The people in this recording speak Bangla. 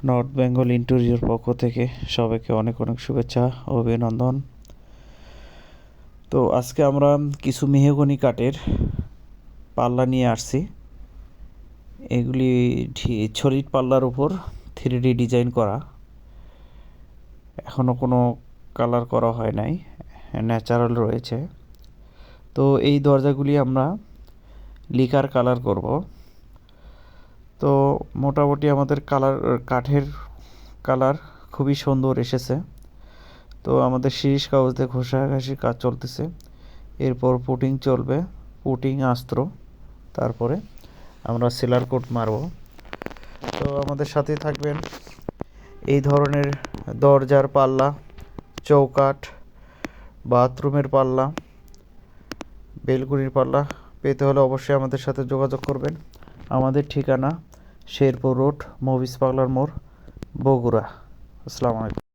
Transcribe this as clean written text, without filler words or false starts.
নর্থ বেঙ্গল ইন্টেরিয়র পক্ষ থেকে সবাইকে অনেক অনেক শুভেচ্ছা ও অভিনন্দন। তো আজকে আমরা কিছু মেহগনি কাঠের পাল্লা নিয়ে আসছি। এগুলি সলিড পাল্লার উপর 3D ডিজাইন করা, এখনও কোনো কালার করা হয় নাই, ন্যাচারাল রয়েছে। তো এই দরজাগুলি আমরা লিকার কালার করব। তো মোটামুটি আমাদের কাঠের কালার খুবই সুন্দর এসেছে। তো আমাদের শিরিষ কাগজ দিয়ে ঘষাঘষির কাজ চলতেছে, এরপর পুটিং চলবে, পুটিং আস্ত্র, তারপরে আমরা সিলার কোট মারব। তো আমাদের সাথেই থাকবেন। এই ধরনের দরজার পাল্লা, চৌকাঠ, বাথরুমের পাল্লা, বেলকুনির পাল্লা পেতে হলে অবশ্যই আমাদের সাথে যোগাযোগ করবেন। আমাদের ঠিকানা শেরপুর রোড, মভিস পাগলার মোড়, বগুড়া। আসসালামু আলাইকুম।